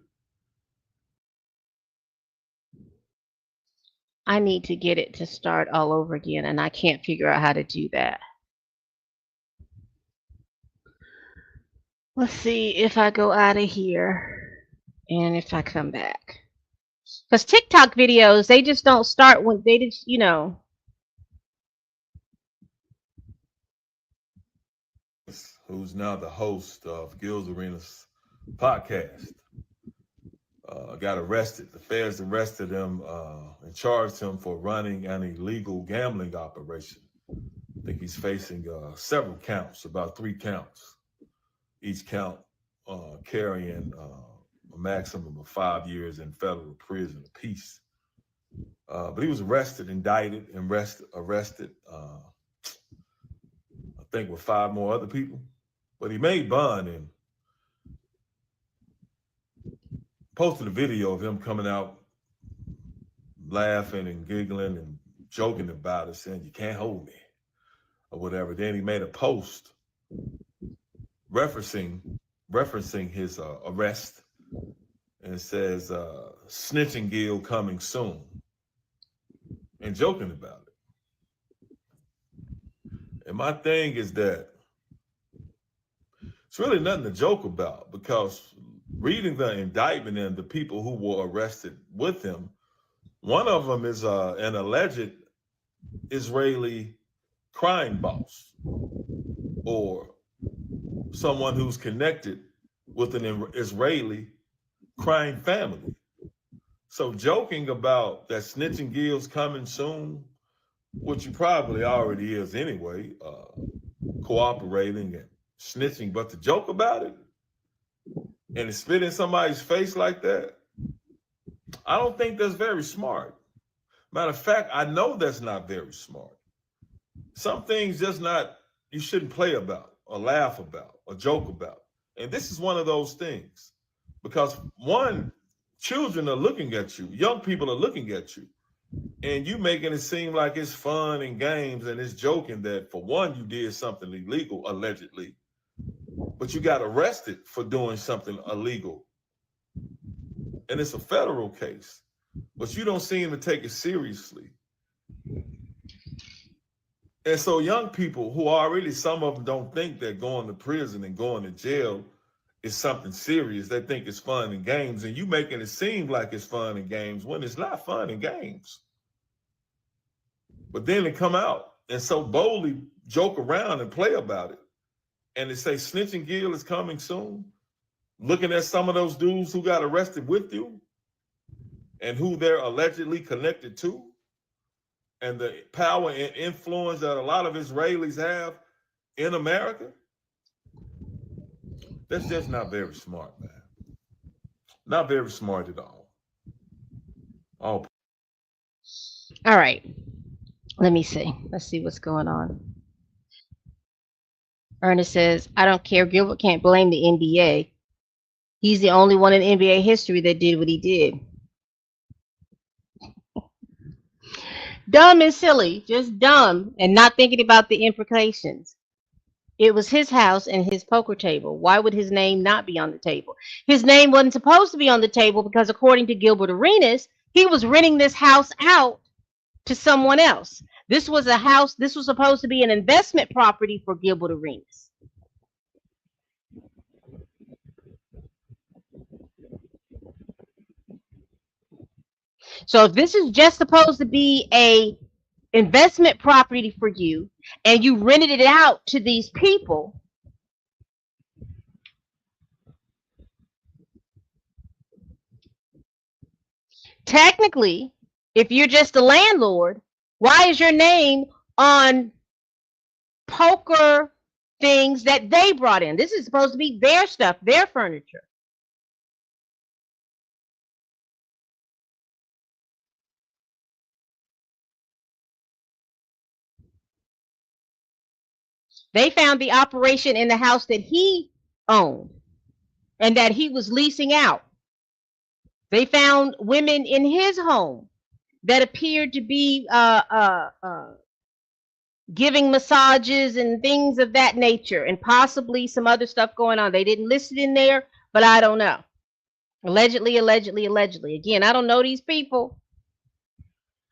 I need to get it to start all over again, and I can't figure out how to do that. Let's see if I go out of here and if I come back. Because TikTok videos, they just don't start when they just, Who's now the host of Gilbert Arenas podcast, got arrested. The feds arrested him and charged him for running an illegal gambling operation. I think he's facing several counts, about 3 counts. Each count carrying a maximum of 5 years in federal prison apiece. But he was arrested, indicted, and arrested, I think, with 5 more other people. But he made bond and posted a video of him coming out laughing and giggling and joking about it, saying, "You can't hold me," or whatever. Then he made a post referencing his arrest, and it says, "Snitching Gil coming soon," and joking about it. And my thing is that it's really nothing to joke about, because reading the indictment and the people who were arrested with him, one of them is an alleged Israeli crime boss, or someone who's connected with an Israeli crime family. So joking about that snitching Gil's coming soon, which you probably already is anyway, cooperating and snitching. But to joke about it and to spit in somebody's face like that, I don't think that's very smart. Matter of fact, I know that's not very smart. Some things just not, you shouldn't play about or laugh about or joke about. And this is one of those things. Because one, children are looking at you, young people are looking at you, and you making it seem like it's fun and games and it's joking that for one, you did something illegal, allegedly, but you got arrested for doing something illegal. And it's a federal case, but you don't seem to take it seriously. And so young people who already, some of them don't think that going to prison and going to jail is something serious. They think it's fun and games, and you making it seem like it's fun and games when it's not fun and games. But then they come out and so boldly joke around and play about it. And they say snitching Gil is coming soon. Looking at some of those dudes who got arrested with you and who they're allegedly connected to, and the power and influence that a lot of Israelis have in America, that's just not very smart, man. Not very smart at all. All right. Let me see. Let's see what's going on. Ernest says, I don't care. Gilbert can't blame the NBA. He's the only one in NBA history that did what he did. Dumb and silly, just dumb and not thinking about the implications. It was his house and his poker table. Why would his name not be on the table? His name wasn't supposed to be on the table because according to Gilbert Arenas, he was renting this house out to someone else. This was a house, this was supposed to be an investment property for Gilbert Arenas. So if this is just supposed to be a investment property for you and you rented it out to these people, technically, if you're just a landlord, why is your name on poker things that they brought in? This is supposed to be their stuff, their furniture. They found the operation in the house that he owned and that he was leasing out. They found women in his home that appeared to be giving massages and things of that nature, and possibly some other stuff going on. They didn't list it in there, but I don't know. Allegedly, allegedly, allegedly. Again, I don't know these people.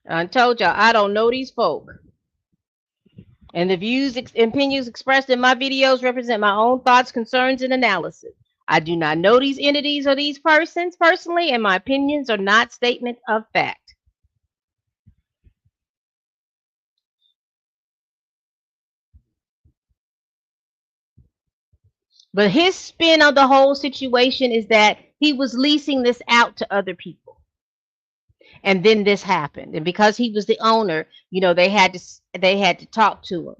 I told y'all, I don't know these folk. And the views and opinions expressed in my videos represent my own thoughts, concerns, and analysis. I do not know these entities or these persons personally, and my opinions are not statements of fact. But his spin on the whole situation is that he was leasing this out to other people. And then this happened. And because he was the owner, you know, they had to talk to him.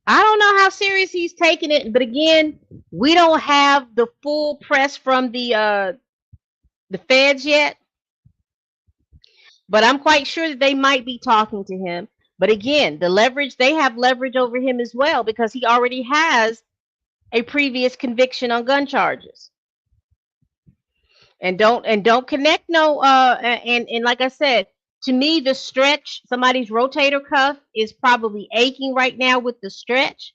I don't know how serious he's taking it, but again, we don't have the full press from the feds yet. But I'm quite sure that they might be talking to him. But again, the leverage, they have leverage over him as well because he already has a previous conviction on gun charges. And don't connect no and like I said, to me the stretch, somebody's rotator cuff is probably aching right now with the stretch.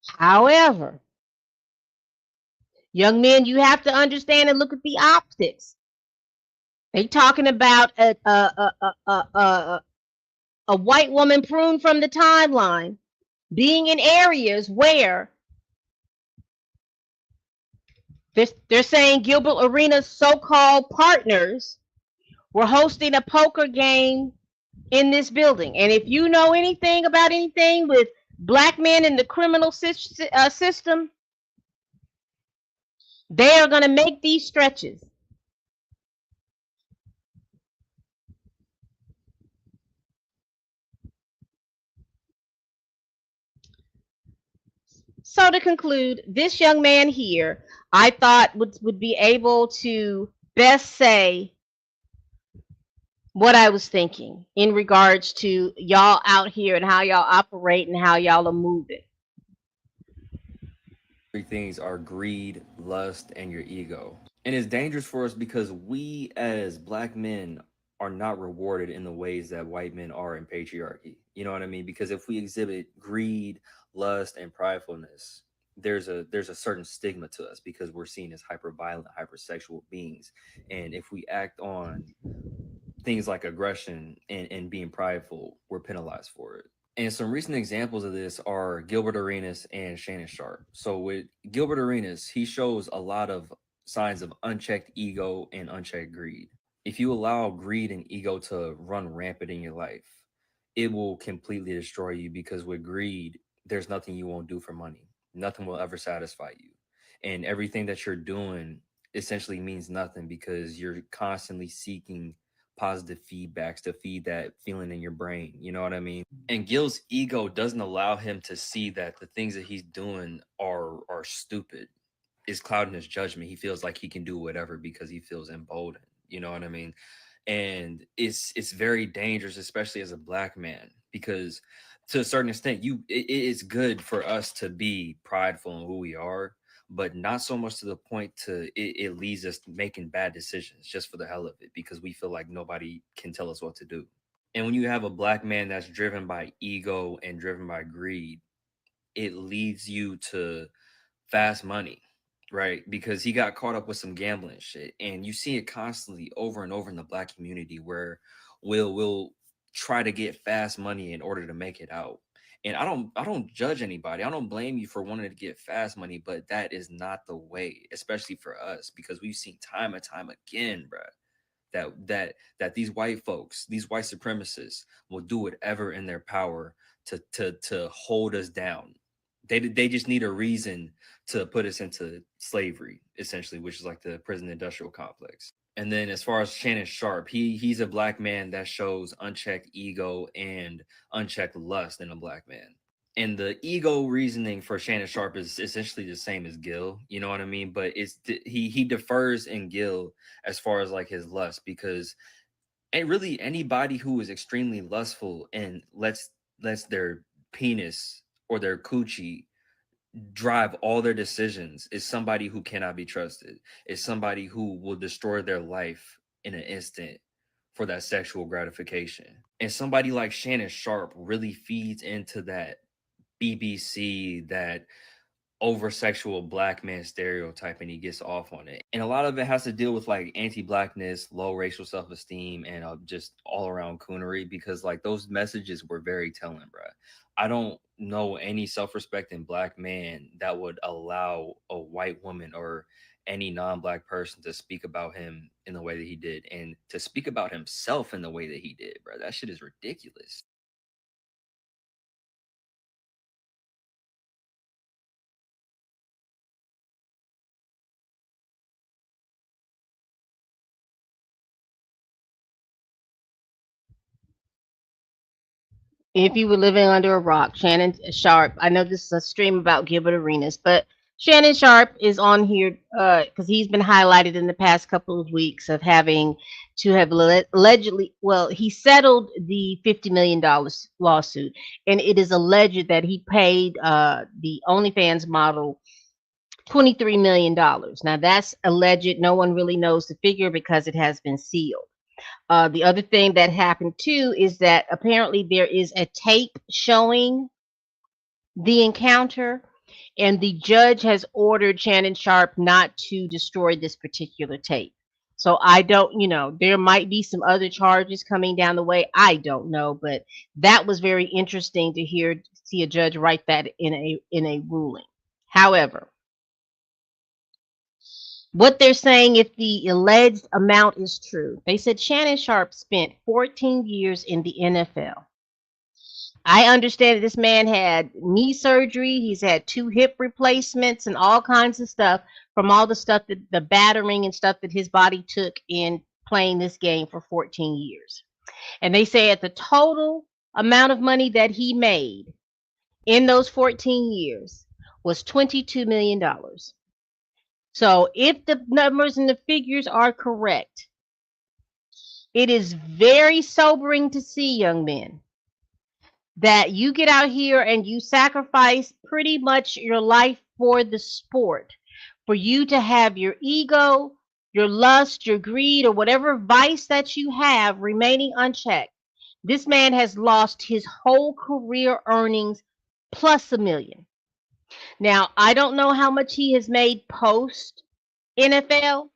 However, young men, you have to understand and look at the optics. They talking about a white woman pruned from the timeline being in areas where they're saying Gilbert Arenas' so-called partners were hosting a poker game in this building. And if you know anything about anything with black men in the criminal system, they are going to make these stretches. So to conclude, this young man here, I thought would be able to best say what I was thinking in regards to y'all out here and how y'all operate and how y'all are moving. Three things are greed, lust, and your ego. And it's dangerous for us because we as black men are not rewarded in the ways that white men are in patriarchy. You know what I mean? Because if we exhibit greed, lust, and pridefulness, there's a certain stigma to us because we're seen as hyper violent, hypersexual beings. And if we act on things like aggression and being prideful, we're penalized for it. And some recent examples of this are Gilbert Arenas and Shannon Sharp. So with Gilbert Arenas, he shows a lot of signs of unchecked ego and unchecked greed. If you allow greed and ego to run rampant in your life, it will completely destroy you because with greed, there's nothing you won't do for money. Nothing will ever satisfy you. And everything that you're doing essentially means nothing because you're constantly seeking positive feedbacks to feed that feeling in your brain. You know what I mean? And Gil's ego doesn't allow him to see that the things that he's doing are stupid. Is clouding his judgment. He feels like he can do whatever because he feels emboldened. You know what I mean? And it's very dangerous, especially as a black man, because to a certain extent, it is good for us to be prideful in who we are, but not so much to the point it leads us making bad decisions just for the hell of it because we feel like nobody can tell us what to do. And when you have a black man that's driven by ego and driven by greed, it leads you to fast money, right? Because he got caught up with some gambling shit. And you see it constantly over and over in the black community where we'll try to get fast money in order to make it out. And I don't judge anybody. I don't blame you for wanting to get fast money, but that is not the way, especially for us, because we've seen time and time again, bruh, that these white folks, these white supremacists will do whatever in their power to hold us down. They just need a reason to put us into slavery, essentially, which is like the prison industrial complex. And then as far as Shannon Sharp, he's a black man that shows unchecked ego and unchecked lust in a black man. And the ego reasoning for Shannon Sharp is essentially the same as Gil, you know what I mean? But he defers in Gil as far as like his lust, because really anybody who is extremely lustful and lets their penis or their coochie drive all their decisions is somebody who cannot be trusted. Is somebody who will destroy their life in an instant for that sexual gratification. And somebody like Shannon Sharp really feeds into that BBC, that over sexual black man stereotype, and he gets off on it. And a lot of it has to deal with like anti-blackness, low racial self-esteem, and just all around coonery, because like those messages were very telling, bruh. I don't know any self-respecting black man that would allow a white woman or any non-black person to speak about him in the way that he did, and to speak about himself in the way that he did, bro. That shit is ridiculous. If you were living under a rock, Shannon Sharp. I know this is a stream about Gilbert Arenas, but Shannon Sharp is on here because he's been highlighted in the past couple of weeks of having to have allegedly, well, he settled the $50 million lawsuit, and it is alleged that he paid the OnlyFans model $23 million. Now that's alleged. No one really knows the figure because it has been sealed. The other thing that happened too is that apparently there is a tape showing the encounter, and the judge has ordered Shannon Sharp not to destroy this particular tape. So I don't, there might be some other charges coming down the way. I don't know, but that was very interesting to see a judge write that in a ruling. However, what they're saying, if the alleged amount is true, they said Shannon Sharp spent 14 years in the NFL. I understand that this man had knee surgery. He's had 2 hip replacements and all kinds of stuff from all the stuff that the battering and stuff that his body took in playing this game for 14 years. And they say at the total amount of money that he made in those 14 years was $22 million. So if the numbers and the figures are correct, it is very sobering to see, young men, that you get out here and you sacrifice pretty much your life for the sport, for you to have your ego, your lust, your greed, or whatever vice that you have remaining unchecked. This man has lost his whole career earnings plus $1 million. Now, I don't know how much he has made post NFL,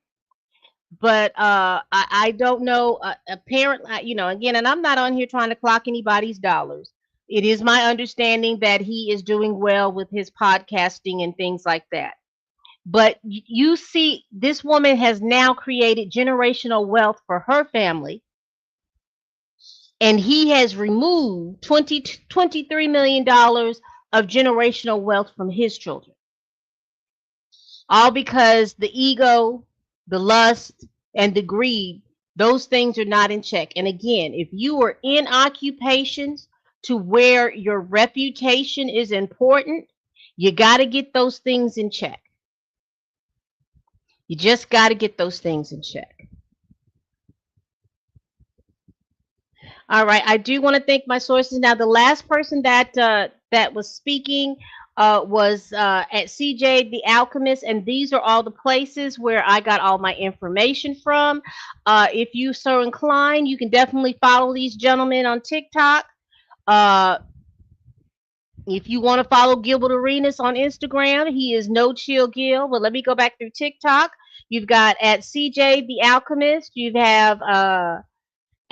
but I don't know. Apparently, again, and I'm not on here trying to clock anybody's dollars. It is my understanding that he is doing well with his podcasting and things like that. But you see, this woman has now created generational wealth for her family, and he has removed $23 million of generational wealth from his children. All because the ego, the lust, and the greed, those things are not in check. And again, if you are in occupations to where your reputation is important, you got to get those things in check. You just got to get those things in check. All right, I do want to thank my sources. Now, the last person that was speaking was at CJ the Alchemist, and these are all the places where I got all my information from. If you so inclined, you can definitely follow these gentlemen on TikTok. If you want to follow Gilbert Arenas on Instagram, he is No Chill Gil. But let me go back through TikTok. You've got at CJ the Alchemist. You have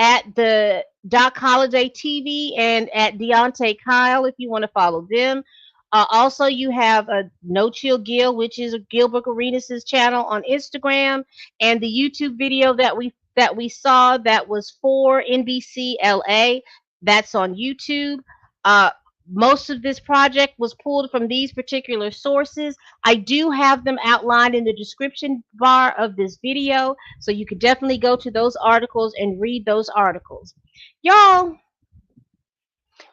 at the Doc Holiday TV and at Deontay Kyle if you want to follow them. Also, you have No Chill Gil, which is Gilbert Arenas' channel on Instagram, and the YouTube video that we saw that was for NBC LA. That's on YouTube. Most of this project was pulled from these particular sources. I do have them outlined in the description bar of this video, so you could definitely go to those articles and read those articles. Y'all,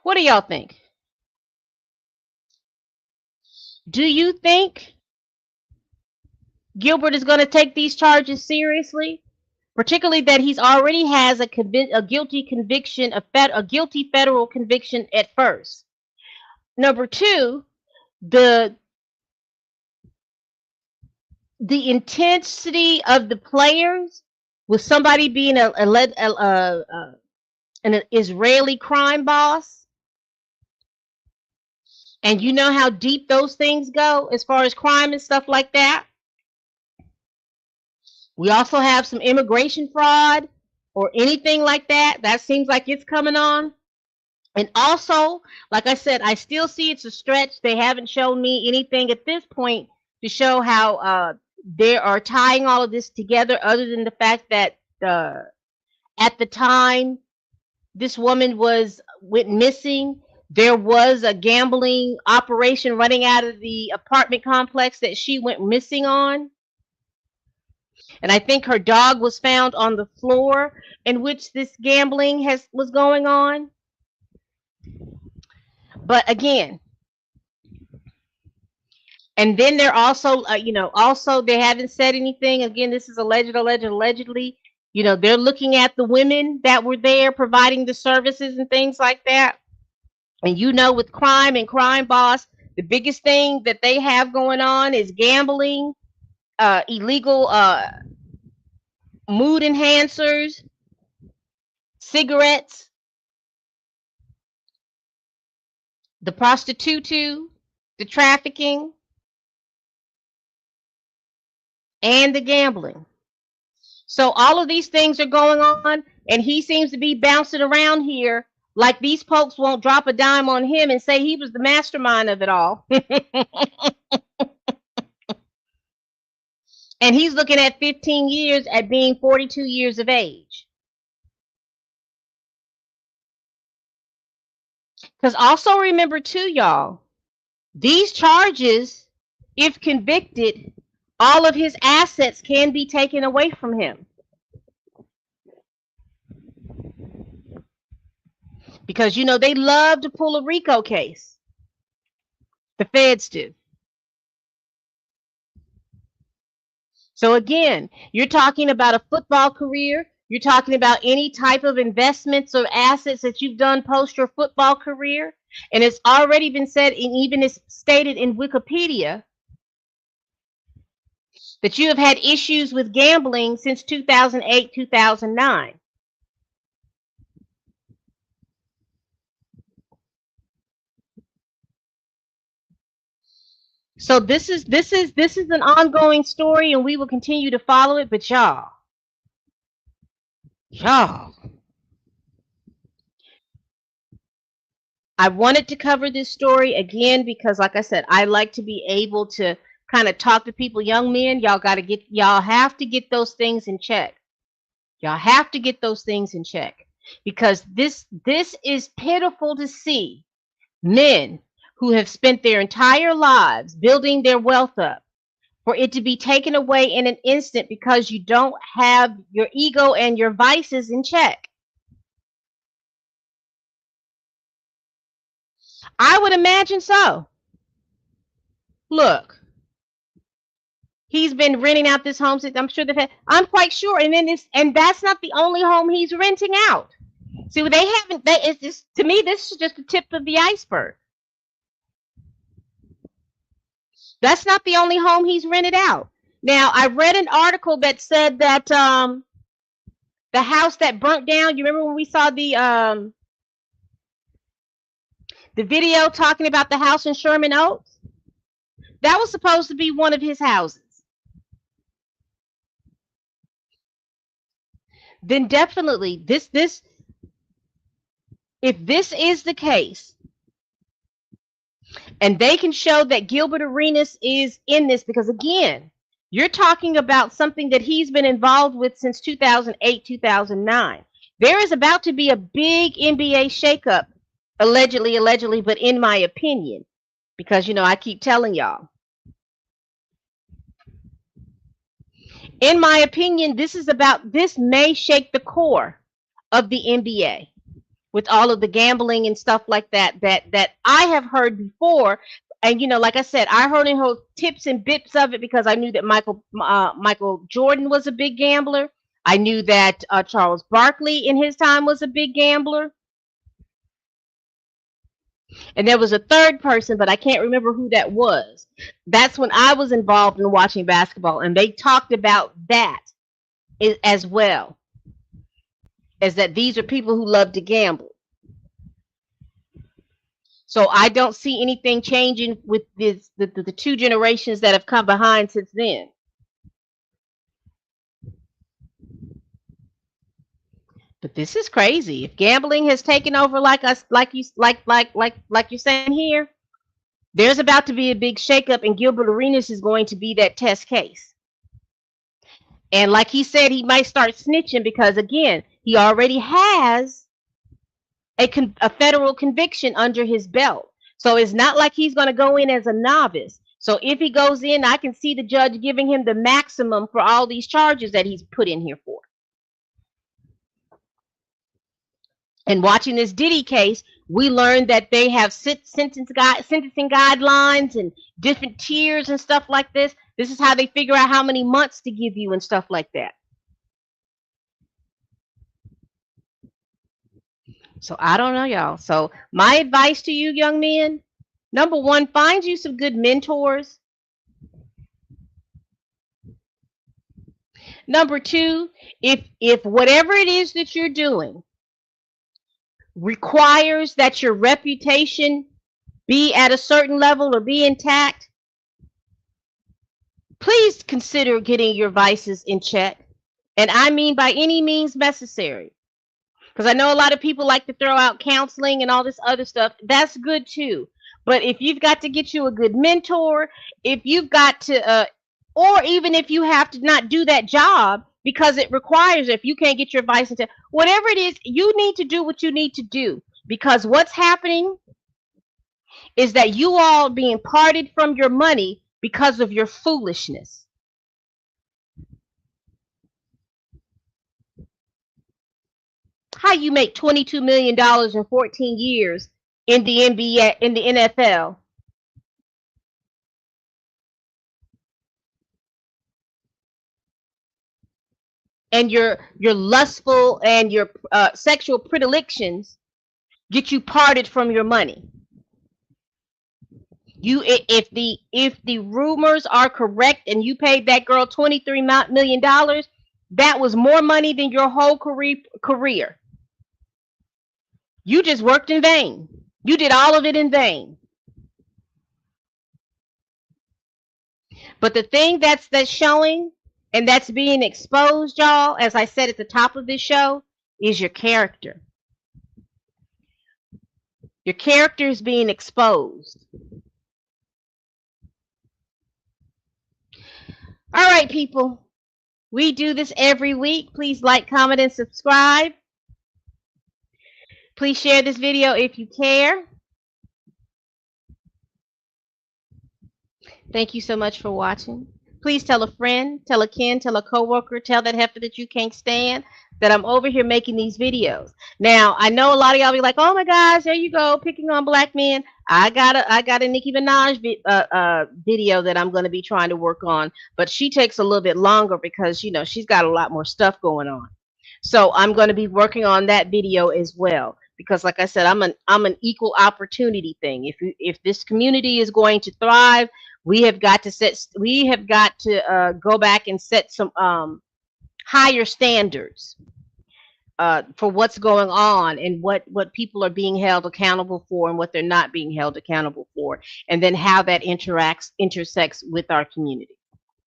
what do y'all think? Do you think Gilbert is going to take these charges seriously? Particularly that he's already has a guilty conviction, a guilty federal conviction at first. Number two, the intensity of the players with somebody being an Israeli crime boss, and you know how deep those things go as far as crime and stuff like that. We also have some immigration fraud or anything like that. That seems like it's coming on. And also, like I said, I still see it's a stretch. They haven't shown me anything at this point to show how they are tying all of this together, other than the fact that at the time this woman went missing, there was a gambling operation running out of the apartment complex that she went missing on. And I think her dog was found on the floor in which this gambling was going on. But again, and then they're also, also they haven't said anything. Again, this is allegedly. They're looking at the women that were there providing the services and things like that. And with crime and crime boss, the biggest thing that they have going on is gambling, illegal mood enhancers, cigarettes, the prostitute, the trafficking, and the gambling. So all of these things are going on, and he seems to be bouncing around here like these folks won't drop a dime on him and say he was the mastermind of it all. And he's looking at 15 years at being 42 years of age. Because also remember too, y'all, these charges, if convicted, all of his assets can be taken away from him. Because, they love to pull a RICO case. The feds do. So again, you're talking about a football career. You're talking about any type of investments or assets that you've done post your football career. And it's already been said, and even is stated in Wikipedia, that you have had issues with gambling since 2008, 2009. So this is an ongoing story, and we will continue to follow it. But y'all, I wanted to cover this story again because, like I said, I like to be able to kind of talk to people. Young men, y'all have to get those things in check. Y'all have to get those things in check because this is pitiful to see men who have spent their entire lives building their wealth up for it to be taken away in an instant because you don't have your ego and your vices in check. I would imagine so. Look, he's been renting out this home since I'm sure I'm quite sure, and that's not the only home he's renting out. See, they haven't. It's just, to me, this is just the tip of the iceberg. That's not the only home he's rented out. Now, I read an article that said that the house that burnt down. You remember when we saw the video talking about the house in Sherman Oaks? That was supposed to be one of his houses. Then definitely if this is the case, and they can show that Gilbert Arenas is in this, because again, you're talking about something that he's been involved with since 2008, 2009. There is about to be a big NBA shakeup, allegedly, but in my opinion, because I keep telling y'all, in my opinion, this may shake the core of the NBA with all of the gambling and stuff like that I have heard before. And like I said, I heard in whole tips and bits of it because I knew that Michael Jordan was a big gambler. I knew that Charles Barkley in his time was a big gambler. And there was a third person, but I can't remember who that was. That's when I was involved in watching basketball, and they talked about that as well, as that these are people who love to gamble. So I don't see anything changing with the two generations that have come behind since then. But this is crazy. If gambling has taken over like you're saying here, there's about to be a big shakeup, and Gilbert Arenas is going to be that test case. And like he said, he might start snitching because, again, he already has a federal conviction under his belt. So it's not like he's going to go in as a novice. So if he goes in, I can see the judge giving him the maximum for all these charges that he's put in here for. And watching this Diddy case, we learned that they have sentencing guidelines and different tiers and stuff like this. This is how they figure out how many months to give you and stuff like that. So I don't know, y'all. So my advice to you young men, number one, find you some good mentors. Number two, if whatever it is that you're doing requires that your reputation be at a certain level or be intact, please consider getting your vices in check. And I mean by any means necessary. Because I know a lot of people like to throw out counseling and all this other stuff. That's good too. But if you've got to get you a good mentor, if you've got to, or even if you have to not do that job because it requires, if you can't get your vice into whatever it is, you need to do what you need to do. Because what's happening is that you all being parted from your money because of your foolishness. How you make $22 million in 14 years in the NBA, in the NFL? and your lustful and your sexual predilections get you parted from your money. If the rumors are correct and you paid that girl $23 million, that was more money than your whole career. You just worked in vain. You did all of it in vain. But the thing that's showing and that's being exposed, y'all, as I said at the top of this show, is your character. Your character is being exposed. All right, people. We do this every week. Please like, comment, and subscribe. Please share this video if you care. Thank you so much for watching. Please tell a friend, tell a kin, tell a coworker, tell that heifer that you can't stand that I'm over here making these videos. Now, I know a lot of y'all be like, "Oh my gosh, there you go, picking on black men." I got a Nicki Minaj video that I'm going to be trying to work on, but she takes a little bit longer because she's got a lot more stuff going on. So I'm going to be working on that video as well because, like I said, I'm an equal opportunity thing. If this community is going to thrive, we have got to go back and set some higher standards for what's going on and what people are being held accountable for and what they're not being held accountable for, and then how that intersects with our community.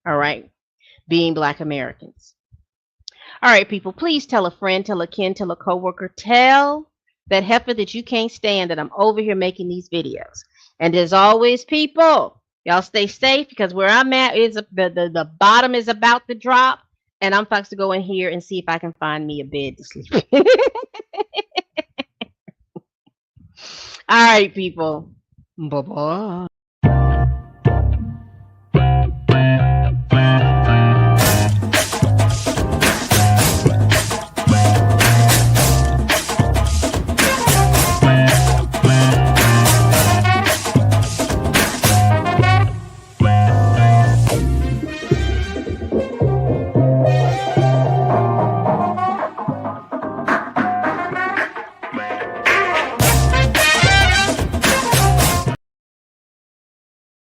All right, being Black Americans. All right, people, please tell a friend, tell a kin, tell a coworker, tell that heifer that you can't stand that I'm over here making these videos. And as always, people, y'all stay safe because where I'm at is the bottom is about to drop, and I'm supposed to go in here and see if I can find me a bed to sleep in. All right, people. Bye-bye.